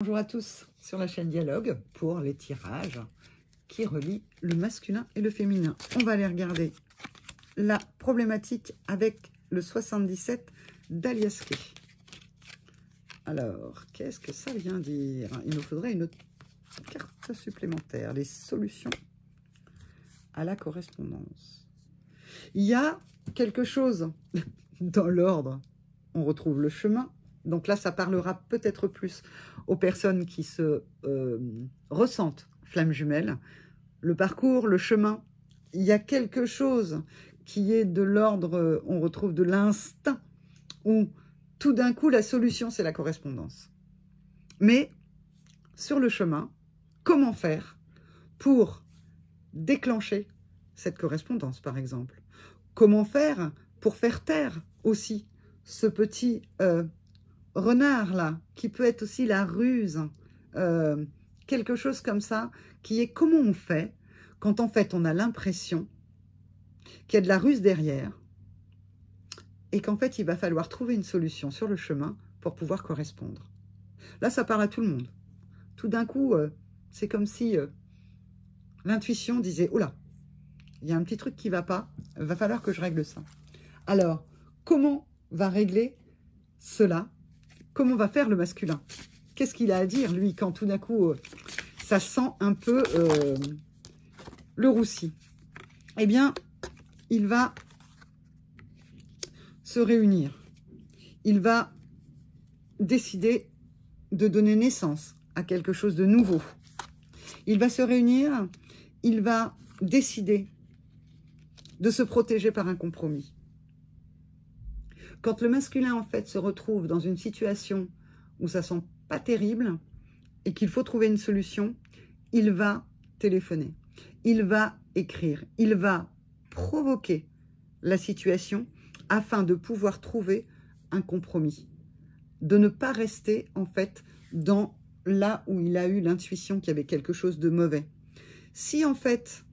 Bonjour à tous sur la chaîne Dialogue pour les tirages qui relient le masculin et le féminin. On va aller regarder la problématique avec le 77 d'Alias Kay. Alors, qu'est-ce que ça vient dire? Il nous faudrait une autre carte supplémentaire, les solutions à la correspondance. Il y a quelque chose dans l'ordre, on retrouve le chemin. Donc là, ça parlera peut-être plus aux personnes qui se ressentent flammes jumelles. Le parcours, le chemin, il y a quelque chose qui est de l'ordre, on retrouve de l'instinct, où tout d'un coup, la solution, c'est la correspondance. Mais sur le chemin, comment faire pour déclencher cette correspondance, par exemple? Comment faire pour faire taire aussi ce petit renard là, qui peut être aussi la ruse, quelque chose comme ça, qui est comment on fait quand en fait on a l'impression qu'il y a de la ruse derrière et qu'en fait il va falloir trouver une solution sur le chemin pour pouvoir correspondre. Là ça parle à tout le monde. Tout d'un coup, c'est comme si l'intuition disait « Oh là, il y a un petit truc qui ne va pas, il va falloir que je règle ça. » Alors, comment va régler cela? Comment va faire le masculin? Qu'est-ce qu'il a à dire, lui, quand tout d'un coup, ça sent un peu le roussi? Eh bien, il va se réunir. Il va décider de donner naissance à quelque chose de nouveau. Il va se réunir, il va décider de se protéger par un compromis. Quand le masculin, en fait, se retrouve dans une situation où ça sent pas terrible et qu'il faut trouver une solution, il va téléphoner, il va écrire, il va provoquer la situation afin de pouvoir trouver un compromis, de ne pas rester, en fait, dans là où il a eu l'intuition qu'il y avait quelque chose de mauvais. Si, en fait,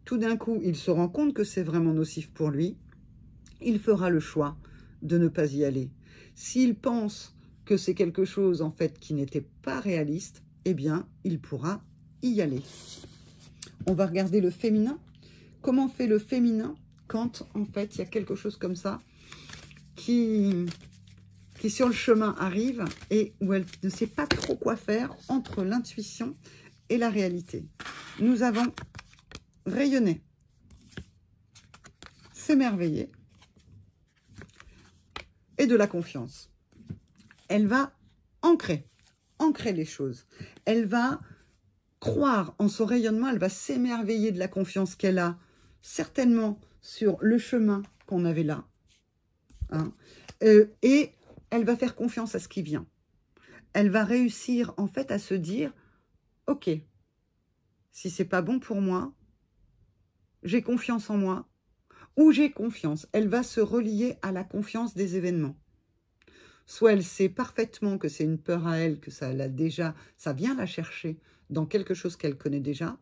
tout d'un coup, il se rend compte que c'est vraiment nocif pour lui, il fera le choix de ne pas y aller. S'il pense que c'est quelque chose en fait qui n'était pas réaliste, eh bien, il pourra y aller. On va regarder le féminin. Comment fait le féminin quand en fait il y a quelque chose comme ça qui sur le chemin arrive et où elle ne sait pas trop quoi faire entre l'intuition et la réalité. Nous avons rayonné, s'émerveiller, et de la confiance. Elle va ancrer les choses. Elle va croire en son rayonnement, elle va s'émerveiller de la confiance qu'elle a, certainement sur le chemin qu'on avait là. Hein, et elle va faire confiance à ce qui vient. Elle va réussir en fait à se dire, ok, si c'est pas bon pour moi, j'ai confiance en moi, où j'ai confiance, elle va se relier à la confiance des événements. Soit elle sait parfaitement que c'est une peur à elle, que ça vient la chercher dans quelque chose qu'elle connaît déjà,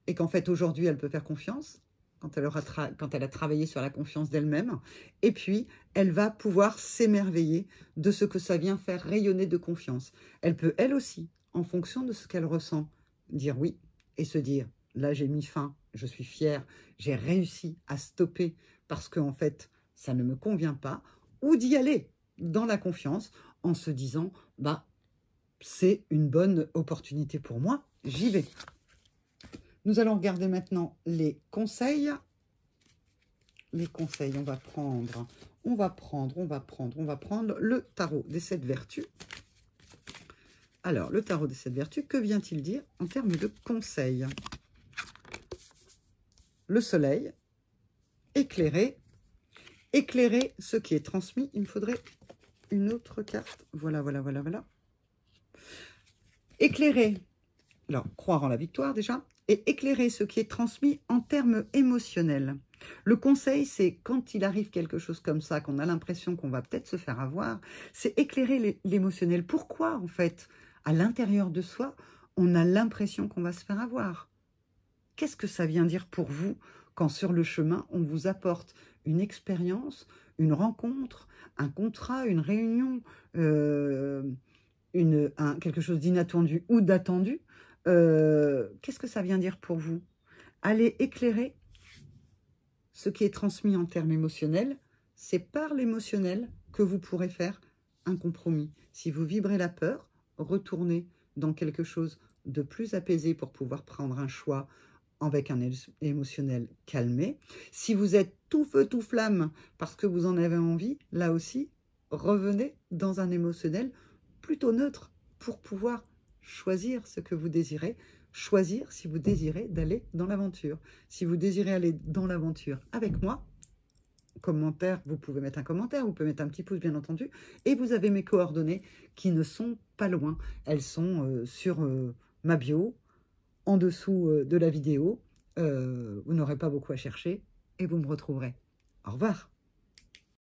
et qu'en fait aujourd'hui elle peut faire confiance, quand elle a travaillé sur la confiance d'elle-même, et puis elle va pouvoir s'émerveiller de ce que ça vient faire rayonner de confiance. Elle peut elle aussi, en fonction de ce qu'elle ressent, dire oui, et se dire, là j'ai mis fin, je suis fière, j'ai réussi à stopper parce qu'en fait, ça ne me convient pas, ou d'y aller dans la confiance en se disant, bah, c'est une bonne opportunité pour moi, j'y vais. Nous allons regarder maintenant les conseils. Les conseils, on va prendre le tarot des 7 vertus. Alors, le tarot des 7 vertus, que vient-il dire en termes de conseils? Le soleil, éclairer ce qui est transmis. Il me faudrait une autre carte. Voilà. Éclairer, alors croire en la victoire déjà, et éclairer ce qui est transmis en termes émotionnels. Le conseil, c'est quand il arrive quelque chose comme ça, qu'on a l'impression qu'on va peut-être se faire avoir, c'est éclairer l'émotionnel. Pourquoi en fait, à l'intérieur de soi, on a l'impression qu'on va se faire avoir? Qu'est-ce que ça vient dire pour vous quand sur le chemin, on vous apporte une expérience, une rencontre, un contrat, une réunion, quelque chose d'inattendu ou d'attendu, qu'est-ce que ça vient dire pour vous? Allez éclairer ce qui est transmis en termes émotionnels. C'est par l'émotionnel que vous pourrez faire un compromis. Si vous vibrez la peur, retournez dans quelque chose de plus apaisé pour pouvoir prendre un choix avec un émotionnel calmé. Si vous êtes tout feu, tout flamme parce que vous en avez envie, là aussi, revenez dans un émotionnel plutôt neutre pour pouvoir choisir ce que vous désirez, choisir si vous désirez d'aller dans l'aventure. Si vous désirez aller dans l'aventure avec moi, commentaire, vous pouvez mettre un commentaire, vous pouvez mettre un petit pouce bien entendu, et vous avez mes coordonnées qui ne sont pas loin. Elles sont sur ma bio, en dessous de la vidéo. Vous n'aurez pas beaucoup à chercher et vous me retrouverez. Au revoir.